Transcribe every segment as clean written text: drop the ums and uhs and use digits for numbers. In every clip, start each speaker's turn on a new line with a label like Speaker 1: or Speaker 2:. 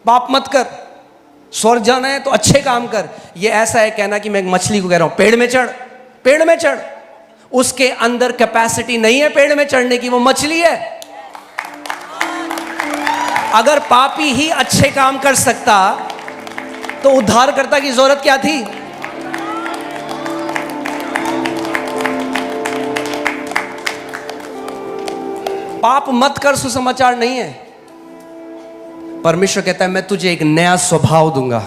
Speaker 1: पाप मत कर, स्वर्ग जाना है तो अच्छे काम कर। ये ऐसा है कहना कि मैं एक मछली को कह रहा हूं पेड़ में चढ़, पेड़ में चढ़, उसके अंदर कैपेसिटी नहीं है पेड़ में चढ़ने की, वो मछली है। अगर पापी ही अच्छे काम कर सकता तो उद्धारकर्ता की जरूरत क्या थी? पाप मत कर सुसमाचार नहीं है। परमेश्वर कहता है मैं तुझे एक नया स्वभाव दूंगा,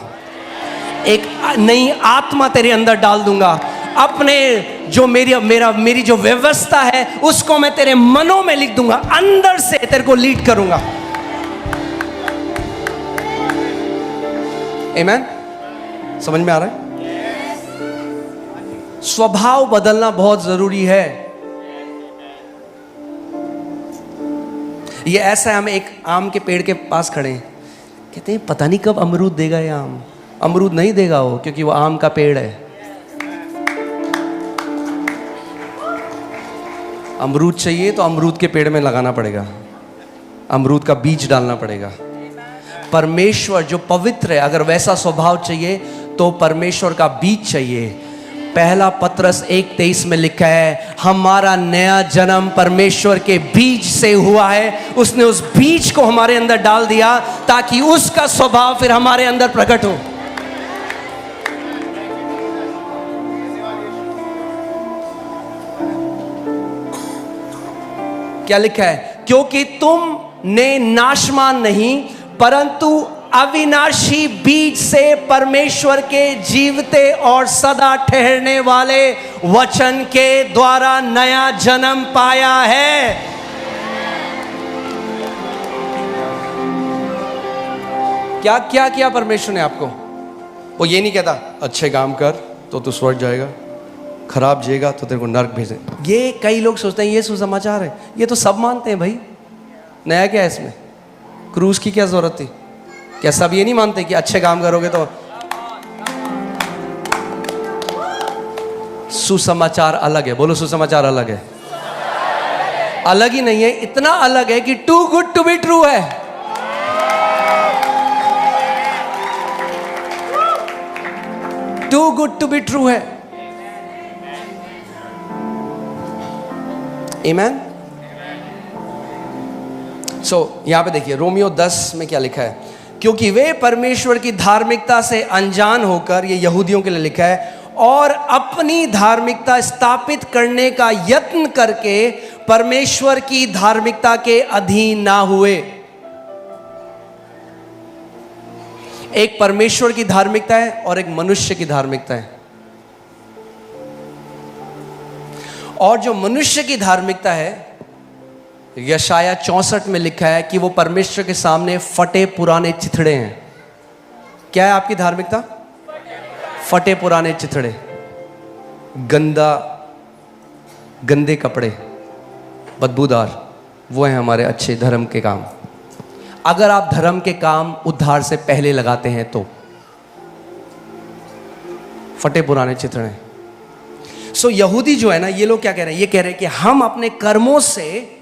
Speaker 1: एक नई आत्मा तेरे अंदर डाल दूंगा। अपने जो मेरी जो व्यवस्था है उसको मैं तेरे मनों में लिख दूंगा, अंदर से तेरे को लीड करूंगा। आमीन? समझ में आ रहा है? स्वभाव बदलना बहुत जरूरी है। ये ऐसा है, हम एक आम के पेड़ के पास खड़े हैं, कहते हैं पता नहीं कब अमरूद देगा ये आम। अमरूद नहीं देगा वो, क्योंकि वो आम का पेड़ है। अमरूद चाहिए तो अमरूद के पेड़ में लगाना पड़ेगा, अमरूद का बीज डालना पड़ेगा। परमेश्वर जो पवित्र है, अगर वैसा स्वभाव चाहिए तो परमेश्वर का बीज चाहिए। पहला पत्रस 1:23 में लिखा है हमारा नया जन्म परमेश्वर के बीज से हुआ है। उसने उस बीज को हमारे अंदर डाल दिया ताकि उसका स्वभाव फिर हमारे अंदर प्रकट हो। क्या लिखा है? क्योंकि तुमने नाशमान नहीं परंतु अविनाशी बीज से परमेश्वर के जीवते और सदा ठहरने वाले वचन के द्वारा नया जन्म पाया है। क्या क्या किया परमेश्वर ने आपको? वो ये नहीं कहता अच्छे काम कर तो तू स्वर्ग जाएगा, खराब जिएगा तो तेरे को नरक भेजे। ये कई लोग सोचते हैं ये सुसमाचार है, ये तो सब मानते हैं भाई, नया क्या है इसमें? क्रूस की क्या जरूरत थी? क्या सब ये नहीं मानते कि अच्छे काम करोगे तो? सुसमाचार अलग है, बोलो सुसमाचार अलग है। अलग ही नहीं है, इतना अलग है कि too good to be true है। Too good to be true है। आमीन? यहां पे देखिए रोमियो 10 में क्या लिखा है? क्योंकि वे परमेश्वर की धार्मिकता से अनजान होकर, ये यहूदियों के लिए लिखा है, और अपनी धार्मिकता स्थापित करने का यत्न करके परमेश्वर की धार्मिकता के अधीन ना हुए। एक परमेश्वर की धार्मिकता है और एक मनुष्य की धार्मिकता है। और जो मनुष्य की धार्मिकता है, यशाया 64 में लिखा है कि वो परमेश्वर के सामने फटे पुराने चिथड़े हैं। क्या है आपकी धार्मिकता? फटे पुराने चिथड़े, गंदे कपड़े, बदबूदार, वो है हमारे अच्छे धर्म के काम। अगर आप धर्म के काम उद्धार से पहले लगाते हैं तो फटे पुराने चिथड़े। यहूदी जो है ना, ये लोग क्या कह रहे हैं? ये कह रहे हैं कि हम अपने कर्मों से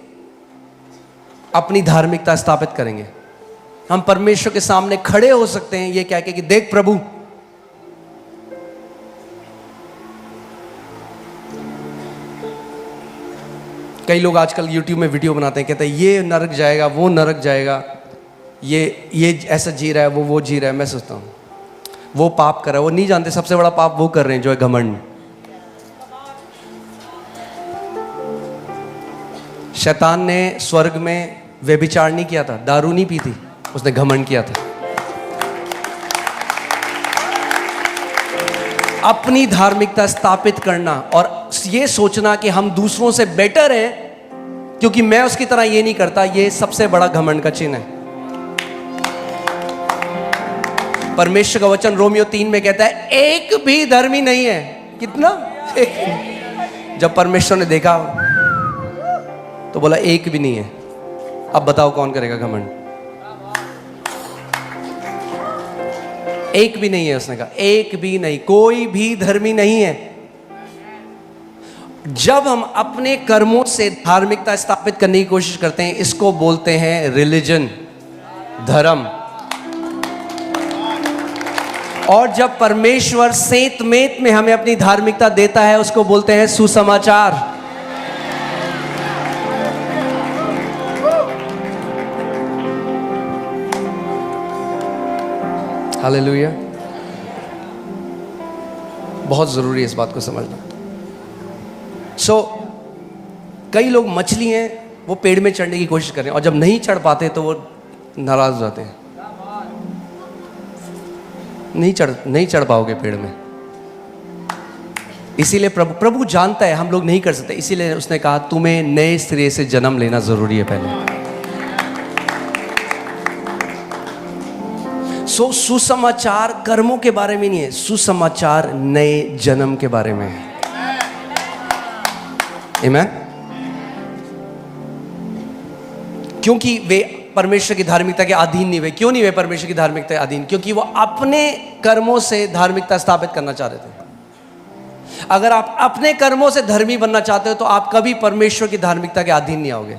Speaker 1: अपनी धार्मिकता स्थापित करेंगे, हम परमेश्वर के सामने खड़े हो सकते हैं ये क्या कि देख प्रभु, कई लोग आजकल YouTube में वीडियो बनाते हैं, कहते हैं ये नरक जाएगा, वो नरक जाएगा, ये ऐसा जी रहा है, वो जी रहा है। मैं सोचता हूँ वो पाप कर रहा है, वो नहीं जानते सबसे बड़ा पाप वो कर रहे हैं जो है घमंड। शैतान ने स्वर्ग में व्यभिचार नहीं किया था, दारू नहीं पी थी, उसने घमंड किया था। अपनी धार्मिकता स्थापित करना और ये सोचना कि हम दूसरों से बेटर हैं क्योंकि मैं उसकी तरह ये नहीं करता, ये सबसे बड़ा घमंड का चिन्ह है। परमेश्वर का वचन रोमियो 3 में कहता है एक भी धर्मी नहीं है। कितना? एक। जब परमेश्वर ने देखा तो बोला एक भी नहीं है। अब बताओ कौन करेगा घमंड? एक भी नहीं है, उसने कहा एक भी नहीं, कोई भी धर्मी नहीं है। जब हम अपने कर्मों से धार्मिकता स्थापित करने की कोशिश करते हैं, इसको बोलते हैं रिलीजन, धर्म। और जब परमेश्वर सेंत मेत में हमें अपनी धार्मिकता देता है, उसको बोलते हैं सुसमाचार। हालेलुया। बहुत जरूरी है इस बात को समझना। कई लोग मछली हैं, वो पेड़ में चढ़ने की कोशिश कर रहे हैं और जब नहीं चढ़ पाते तो वो नाराज हो जाते हैं। नहीं चढ़ पाओगे पेड़ में। इसीलिए प्रभु जानता है हम लोग नहीं कर सकते, इसीलिए उसने कहा तुम्हें नए सिरे से जन्म लेना जरूरी है पहले। सुसमाचार कर्मों के बारे में नहीं है, सुसमाचार नए जन्म के बारे में है। आमीन। क्योंकि वे परमेश्वर की धार्मिकता के अधीन नहीं हुए। क्यों नहीं हुए परमेश्वर की धार्मिकता के अधीन? क्योंकि वो अपने कर्मों से धार्मिकता स्थापित करना चाह रहे थे। अगर आप अपने कर्मों से धर्मी बनना चाहते हो तो आप कभी परमेश्वर की धार्मिकता के अधीन नहीं आओगे।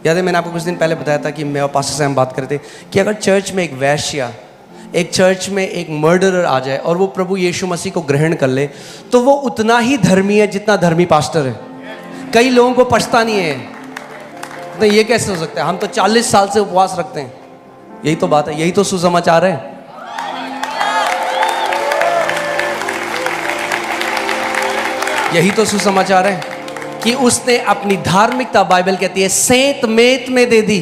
Speaker 1: याद है मैंने आपको कुछ दिन पहले बताया था कि मैं और पास्टर से हम बात करते कि अगर चर्च में एक वैश्या, एक चर्च में एक मर्डरर आ जाए और वो प्रभु यीशु मसीह को ग्रहण कर ले तो वो उतना ही धर्मी है जितना धर्मी पास्टर है। कई लोगों को पछता नहीं है, तो ये कैसे हो सकता है? हम तो 40 साल से उपवास रखते हैं। यही तो बात है, यही तो सुसमाचार है। यही तो सुसमाचार है कि उसने अपनी धार्मिकता, बाइबल कहती है, सेंत मेत में दे दी।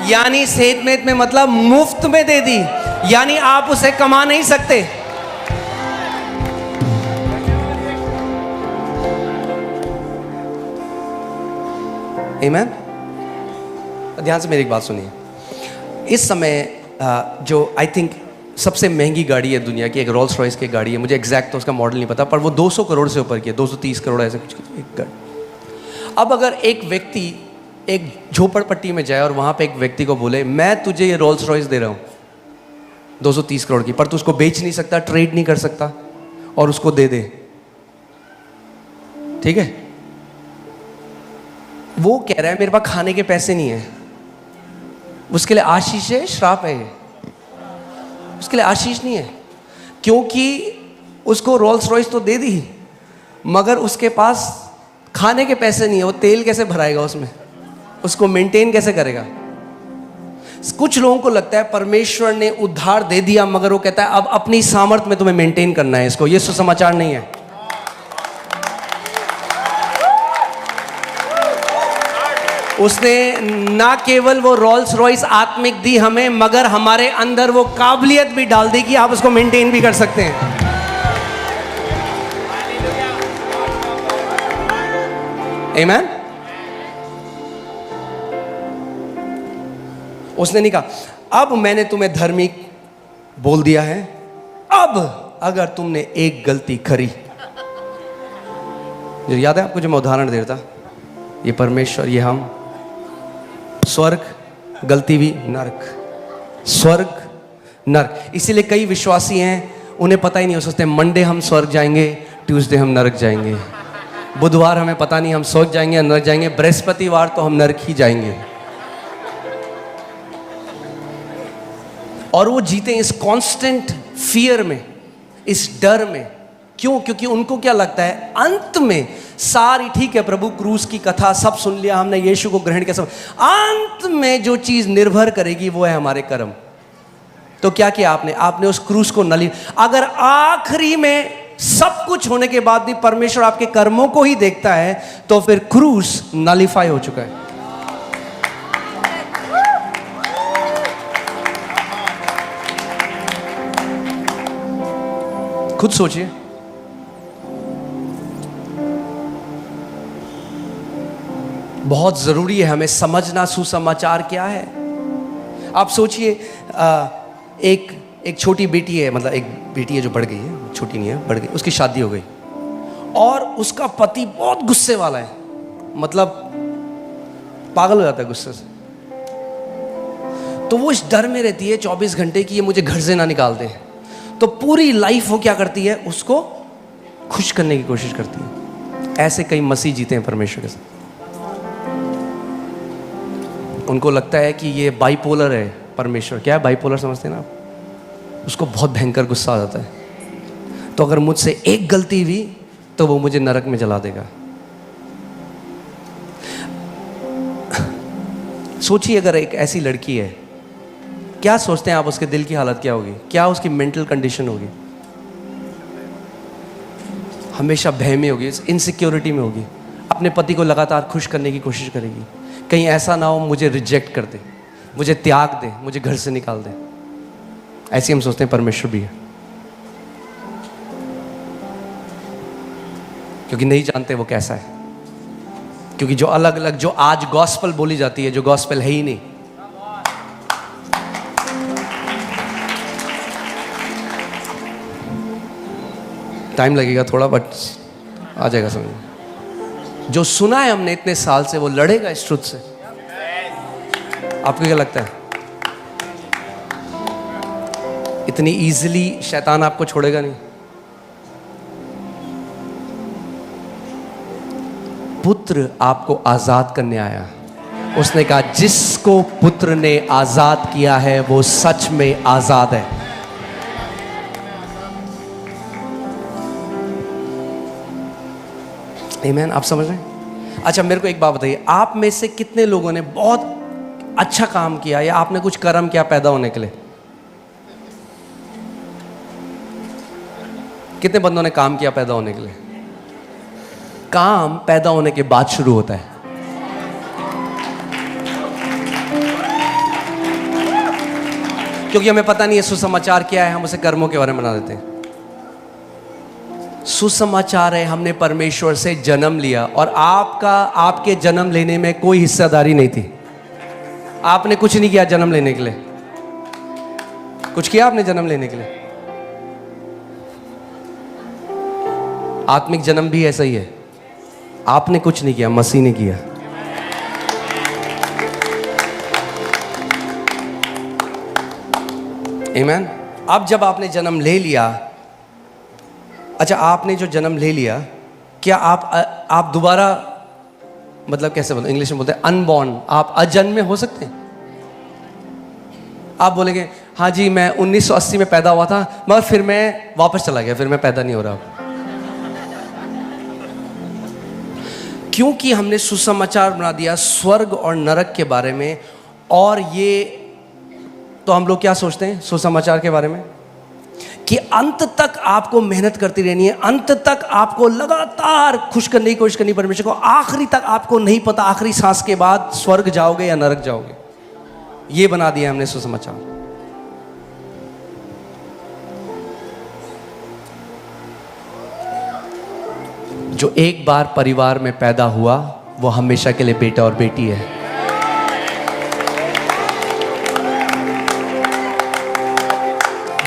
Speaker 1: यानी सेंत मेत में मतलब मुफ्त में दे दी, यानी आप उसे कमा नहीं सकते। आमीन। ध्यान से मेरी एक बात सुनिए। इस समय जो आई थिंक सबसे महंगी गाड़ी है दुनिया की, एक रोल्स रॉयस की गाड़ी है, मुझे एग्जैक्ट तो उसका मॉडल नहीं पता, पर वो 200 करोड़ से ऊपर की है, 230 करोड़ ऐसे कुछ एक गाड़ी। अब अगर एक व्यक्ति एक झोपड़पट्टी में जाए और वहाँ पे एक व्यक्ति को बोले मैं तुझे ये रोल्स रॉयस दे रहा हूँ 230 करोड़ की, पर तू उसको बेच नहीं सकता, ट्रेड नहीं कर सकता, और उसको दे दे, ठीक है? वो कह रहा है मेरे पास खाने के पैसे नहीं है। उसके लिए आशीष है, श्राप है? उसके लिए आशीष नहीं है, क्योंकि उसको रोल्स रॉयस तो दे दी मगर उसके पास खाने के पैसे नहीं है। वो तेल कैसे भराएगा उसमें? उसको मेंटेन कैसे करेगा? कुछ लोगों को लगता है परमेश्वर ने उद्धार दे दिया मगर वो कहता है अब अपनी सामर्थ्य में तुम्हें मेंटेन करना है इसको। ये सुसमाचार नहीं है। उसने ना केवल वो रोल्स रॉयस आत्मिक दी हमें, मगर हमारे अंदर वो काबिलियत भी डाल दी कि आप उसको मेंटेन भी कर सकते हैं। आमीन। उसने नहीं कहा अब मैंने तुम्हें धार्मिक बोल दिया है, अब अगर तुमने एक गलती करी, याद है आपको जो मैं उदाहरण दे रहा था, ये परमेश्वर, ये हम, स्वर्ग, गलती भी नरक, स्वर्ग नरक। इसीलिए कई विश्वासी हैं उन्हें पता ही नहीं, हो सोचते हैं मंडे हम स्वर्ग जाएंगे, ट्यूसडे हम नरक जाएंगे, बुधवार हमें पता नहीं हम स्वर्ग जाएंगे या नरक जाएंगे, बृहस्पतिवार तो हम नरक ही जाएंगे। और वो जीते इस कांस्टेंट फियर में, इस डर में। क्यों? क्योंकि उनको क्या लगता है अंत में सारी, ठीक है प्रभु क्रूस की कथा सब सुन लिया हमने, यीशु को ग्रहण किया, अंत में जो चीज निर्भर करेगी वो है हमारे कर्म। तो क्या किया आपने? आपने उस क्रूस को नली। अगर आखिरी में सब कुछ होने के बाद भी परमेश्वर आपके कर्मों को ही देखता है तो फिर क्रूस नलीफाई हो चुका है। खुद सोचिए, बहुत जरूरी है हमें समझना सुसमाचार क्या है। आप सोचिए, एक छोटी बेटी है, मतलब एक बेटी है जो बढ़ गई है, छोटी नहीं है, बढ़ गई, उसकी शादी हो गई और उसका पति बहुत गुस्से वाला है, मतलब पागल हो जाता है गुस्से से। तो वो इस डर में रहती है 24 घंटे की ये मुझे घर से ना निकाल दे। तो पूरी लाइफ वो क्या करती है? उसको खुश करने की कोशिश करती है। ऐसे कई मसीह जीते हैं परमेश्वर के साथ। उनको लगता है कि ये बाइपोलर है परमेश्वर। क्या है बाइपोलर? समझते हैं ना आप? उसको बहुत भयंकर गुस्सा आ जाता है। तो अगर मुझसे एक गलती हुई तो वो मुझे नरक में जला देगा। सोचिए अगर एक ऐसी लड़की है, क्या सोचते हैं आप उसके दिल की हालत क्या होगी, क्या उसकी मेंटल कंडीशन होगी? हमेशा भय में होगी, इनसिक्योरिटी में होगी, अपने पति को लगातार खुश करने की कोशिश करेगी, कहीं ऐसा ना हो मुझे रिजेक्ट कर दे, मुझे त्याग दे, मुझे घर से निकाल दे। ऐसे हम सोचते हैं परमेश्वर भी है, क्योंकि नहीं जानते वो कैसा है। क्योंकि जो अलग अलग जो आज गॉस्पेल बोली जाती है, जो गॉस्पेल है ही नहीं। टाइम लगेगा थोड़ा, बट आ जाएगा समझ। जो सुना है हमने इतने साल से, वो लड़ेगा इस ट्रुथ से। आपको क्या लगता है इतनी इजीली शैतान आपको छोड़ेगा नहीं? पुत्र आपको आजाद करने आया। उसने कहा जिसको पुत्र ने आजाद किया है वो सच में आजाद है। आमीन। आप समझ रहे हैं? अच्छा मेरे को एक बात बताइए, आप में से कितने लोगों ने बहुत अच्छा काम किया या आपने कुछ कर्म किया पैदा होने के लिए? कितने बंदों ने काम किया पैदा होने के लिए? काम पैदा होने के बाद शुरू होता है। क्योंकि हमें पता नहीं है सुसमाचार क्या है, हम उसे कर्मों के बारे में बना देते हैं। सुसमाचार है हमने परमेश्वर से जन्म लिया, और आपके जन्म लेने में कोई हिस्सेदारी नहीं थी। आपने कुछ नहीं किया जन्म लेने के लिए। कुछ किया आपने जन्म लेने के लिए? आत्मिक जन्म भी ऐसा ही है, आपने कुछ नहीं किया, मसीह ने किया। आमीन। अब जब आपने जन्म ले लिया, अच्छा आपने जो जन्म ले लिया, क्या आप दोबारा, मतलब कैसे बोलते, इंग्लिश में बोलते हैं अनबॉर्न, आप अजन्मे हो सकते हैं? आप बोलेंगे हाँ जी मैं 1980 में पैदा हुआ था, मगर फिर मैं वापस चला गया, फिर मैं पैदा नहीं हो रहा। क्योंकि हमने सुसमाचार बना दिया स्वर्ग और नरक के बारे में। और ये तो हम लोग क्या सोचते हैं सुसमाचार के बारे में, कि अंत तक आपको मेहनत करती रहनी है, अंत तक आपको लगातार खुश करने की कोशिश करनी परमेश्वर को, आखिरी तक आपको नहीं पता आखिरी सांस के बाद स्वर्ग जाओगे या नरक जाओगे। ये बना दिया हमने सुसमाचार। जो एक बार परिवार में पैदा हुआ वो हमेशा के लिए बेटा और बेटी है।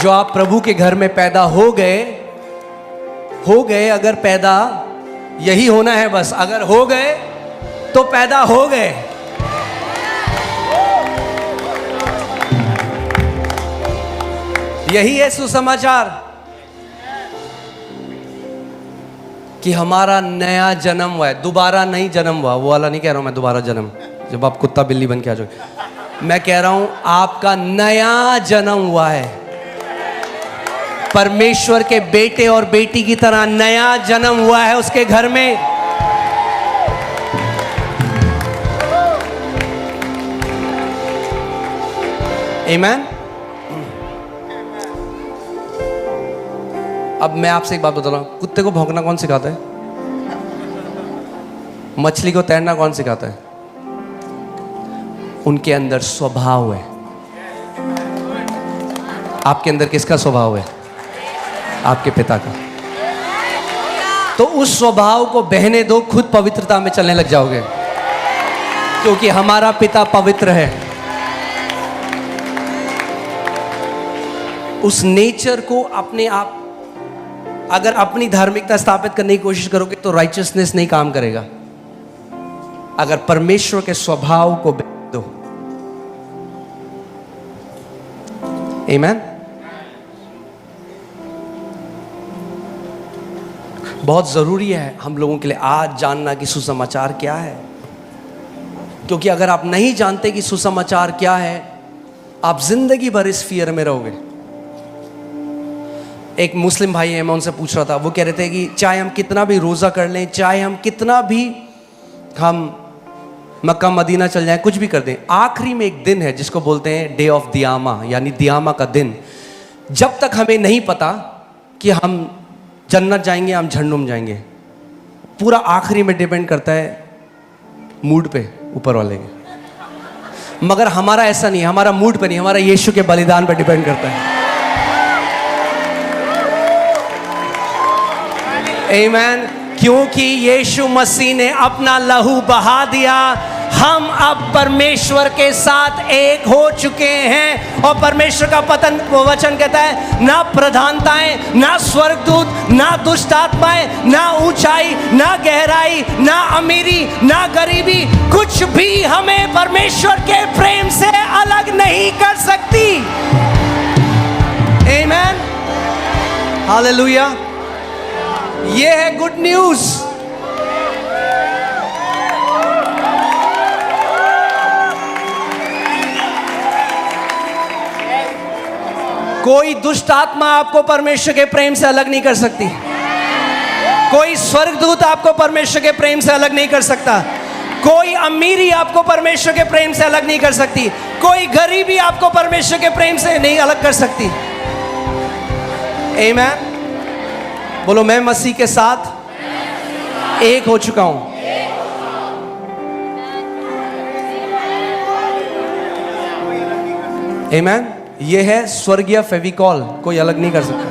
Speaker 1: जो आप प्रभु के घर में पैदा हो गए, अगर पैदा यही होना है बस, अगर हो गए तो पैदा हो गए। यही है सुसमाचार, कि हमारा नया जन्म हुआ है, दोबारा नहीं जन्म हुआ। वो वाला नहीं कह रहा हूं मैं, दोबारा जन्म जब आप कुत्ता बिल्ली बन के आ जाओगे। मैं कह रहा हूं आपका नया जन्म हुआ है, परमेश्वर के बेटे और बेटी की तरह नया जन्म हुआ है उसके घर में। आमीन। अब मैं आपसे एक बात बता रहा हूं, कुत्ते को भौंकना कौन सिखाता है? मछली को तैरना कौन सिखाता है? उनके अंदर स्वभाव है। आपके अंदर किसका स्वभाव है? आपके पिता का। तो उस स्वभाव को बहने दो, खुद पवित्रता में चलने लग जाओगे, क्योंकि हमारा पिता पवित्र है। उस नेचर को अपने आप, अगर अपनी धार्मिकता स्थापित करने की कोशिश करोगे तो राइचियसनेस नहीं काम करेगा। अगर परमेश्वर के स्वभाव को दो। आमीन। बहुत जरूरी है हम लोगों के लिए आज जानना कि सुसमाचार क्या है, क्योंकि अगर आप नहीं जानते कि सुसमाचार क्या है, आप जिंदगी भर इस फियर में रहोगे। एक मुस्लिम भाई है, मैं उनसे पूछ रहा था, वो कह रहे थे कि चाहे हम कितना भी रोज़ा कर लें, चाहे हम कितना भी हम मक्का मदीना चल जाएं, कुछ भी कर दें, आखिरी में एक दिन है जिसको बोलते हैं डे ऑफ दियामा, यानी दियामा का दिन। जब तक हमें नहीं पता कि हम जन्नत जाएंगे, हम जहन्नुम जाएंगे, पूरा आखिरी में डिपेंड करता है मूड पे, ऊपर वाले के। मगर हमारा ऐसा नहीं, हमारा मूड पे नहीं, हमारा यीशु के बलिदान पे डिपेंड करता है। आमीन। क्योंकि यीशु मसीह ने अपना लहू बहा दिया, हम अब परमेश्वर के साथ एक हो चुके हैं। और परमेश्वर का वचन कहता है, ना प्रधानताएं, ना स्वर्गदूत, ना दुष्ट आत्माएं, ना ऊंचाई, ना गहराई, ना अमीरी, ना गरीबी, कुछ भी हमें परमेश्वर के प्रेम से अलग नहीं कर सकती। आमीन, हालेलुया। ये है गुड न्यूज। कोई दुष्ट आत्मा आपको परमेश्वर के प्रेम से अलग नहीं कर सकती। कोई स्वर्गदूत आपको परमेश्वर के प्रेम से अलग नहीं कर सकता। कोई अमीरी आपको परमेश्वर के प्रेम से अलग नहीं कर सकती। कोई गरीबी आपको परमेश्वर के प्रेम से नहीं अलग कर सकती। आमीन। बोलो, मैं मसीह के साथ एक हो चुका हूं। आमीन। ये है स्वर्गीय फेविकॉल, कोई अलग नहीं कर सकता।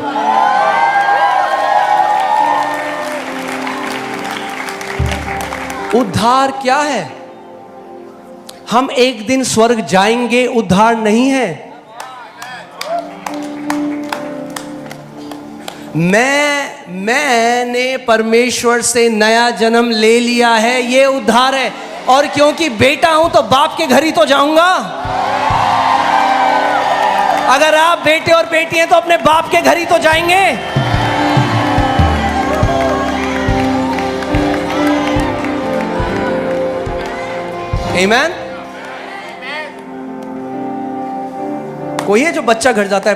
Speaker 1: उद्धार क्या है? हम एक दिन स्वर्ग जाएंगे, उद्धार नहीं है। मैंने परमेश्वर से नया जन्म ले लिया है, ये उद्धार है। और क्योंकि बेटा हूं तो बाप के घर ही तो जाऊंगा। अगर आप बेटे और बेटी हैं तो अपने बाप के घर ही तो जाएंगे। आमीन। कोई है जो बच्चा घर जाता है,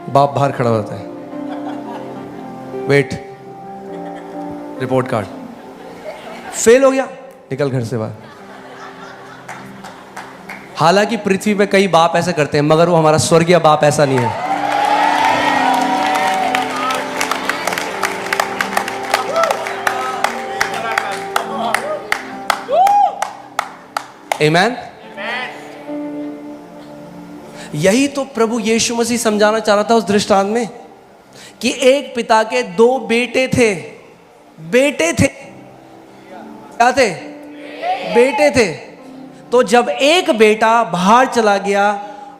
Speaker 1: बाप बाहर खड़ा होता है, वेट, रिपोर्ट कार्ड, फेल हो गया, निकल घर से बाहर। हालांकि पृथ्वी पे कई बाप ऐसे करते हैं, मगर वो हमारा स्वर्गीय बाप ऐसा नहीं है। आमीन। यही तो प्रभु यीशु मसीह समझाना चाह रहा था उस दृष्टांत में, कि एक पिता के दो बेटे थे। बेटे थे, क्या थे? बेटे थे। तो जब एक बेटा बाहर चला गया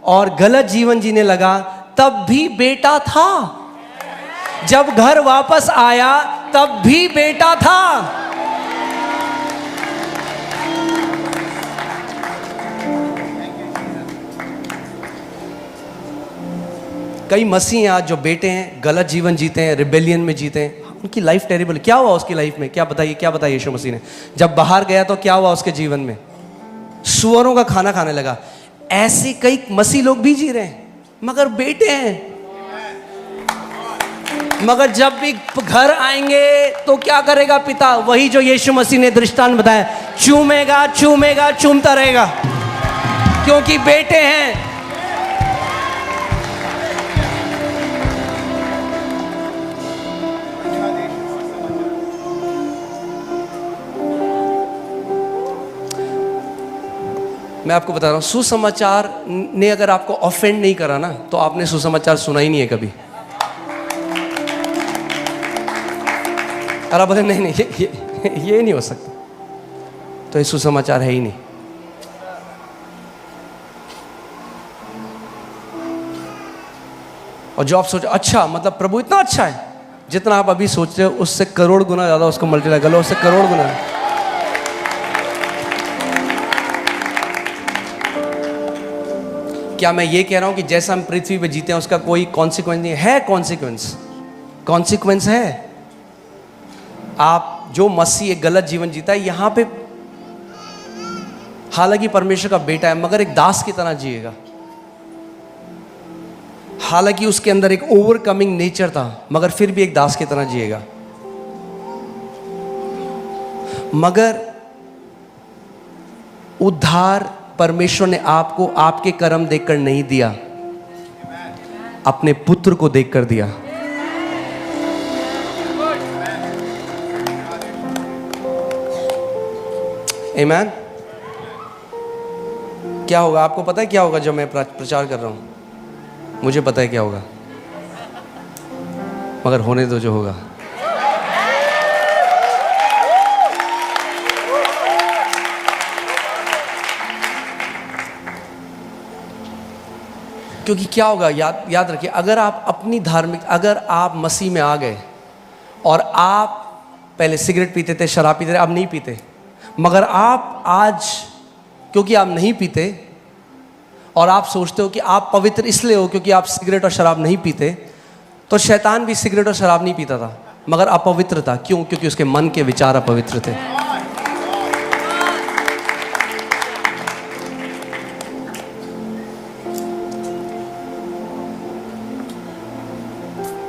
Speaker 1: और गलत जीवन जीने लगा, तब भी बेटा था। जब घर वापस आया, तब भी बेटा था। कई मसीह आज जो बेटे हैं, गलत जीवन जीते हैं, रिबेलियन में जीते हैं, उनकी लाइफ टेरिबल। क्या हुआ उसकी लाइफ में? क्या बताइए, क्या बताइए यीशु मसीह ने? जब बाहर गया तो क्या हुआ उसके जीवन में? सुअरों का खाना खाने लगा। ऐसे कई मसीह लोग भी जी रहे हैं, मगर बेटे हैं। मगर जब भी घर आएंगे तो क्या करेगा पिता? वही जो यीशु मसीह ने दृष्टांत बताया, चूमेगा, चूमेगा, चूमता रहेगा, क्योंकि बेटे हैं। मैं आपको बता रहा हूँ, सुसमाचार ने अगर आपको ऑफेंड नहीं करा ना, तो आपने सुसमाचार सुना ही नहीं है कभी। और आप बोले नहीं नहीं, ये नहीं हो सकता, तो ये सुसमाचार है ही नहीं। और जो आप सोचो, अच्छा मतलब प्रभु इतना अच्छा है, जितना आप अभी सोच रहे हो उससे करोड़ गुना ज़्यादा उसको मल्टीप्लाई कर लो, उससे करोड़ गुना। क्या मैं ये कह रहा हूं कि जैसा हम पृथ्वी पे जीते हैं उसका कोई कॉन्सिक्वेंस नहीं है? कॉन्सिक्वेंस है। आप जो मसीह एक गलत जीवन जीता है यहां पे, हालांकि परमेश्वर का बेटा है, मगर एक दास की तरह जिएगा। हालांकि उसके अंदर एक ओवरकमिंग नेचर था, मगर फिर भी एक दास की तरह जिएगा। मगर उद्धार परमेश्वर ने आपको आपके कर्म देखकर नहीं दिया, अपने पुत्र को देखकर दिया। आमीन। क्या होगा आपको पता है? क्या होगा जब मैं प्रचार कर रहा हूं? मुझे पता है क्या होगा, मगर होने दो जो होगा। क्योंकि क्या होगा, याद रखिए, अगर आप अपनी अगर आप मसीह में आ गए और आप पहले सिगरेट पीते थे, शराब पीते थे, अब नहीं पीते, मगर आप आज क्योंकि आप नहीं पीते और आप सोचते हो कि आप पवित्र इसलिए हो क्योंकि आप सिगरेट और शराब नहीं पीते, तो शैतान भी सिगरेट और शराब नहीं पीता था, मगर अपवित्र था। क्यों? क्योंकि उसके मन के विचार अपवित्र थे।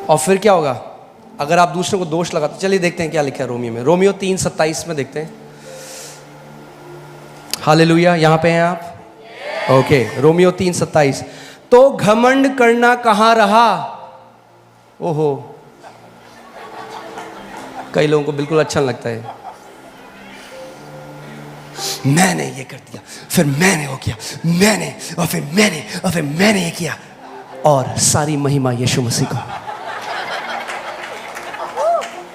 Speaker 1: और फिर क्या होगा अगर आप दूसरों को दोष लगाते? चलिए देखते हैं क्या लिखा है रोमियो में। रोमियो 3:27 में देखते हैं। हालेलुया, यहां पे हैं आप? Okay, Romeo 3:27। तो घमंड करना कहां रहा? ओहो, कई लोगों को बिल्कुल अच्छा नहीं लगता है। मैंने ये कर दिया, फिर मैंने वो किया, मैंने और फिर मैंने ये किया, और सारी महिमा यीशु मसीह को।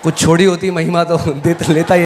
Speaker 1: कुछ छोड़ी होती महिमा तो लेता ही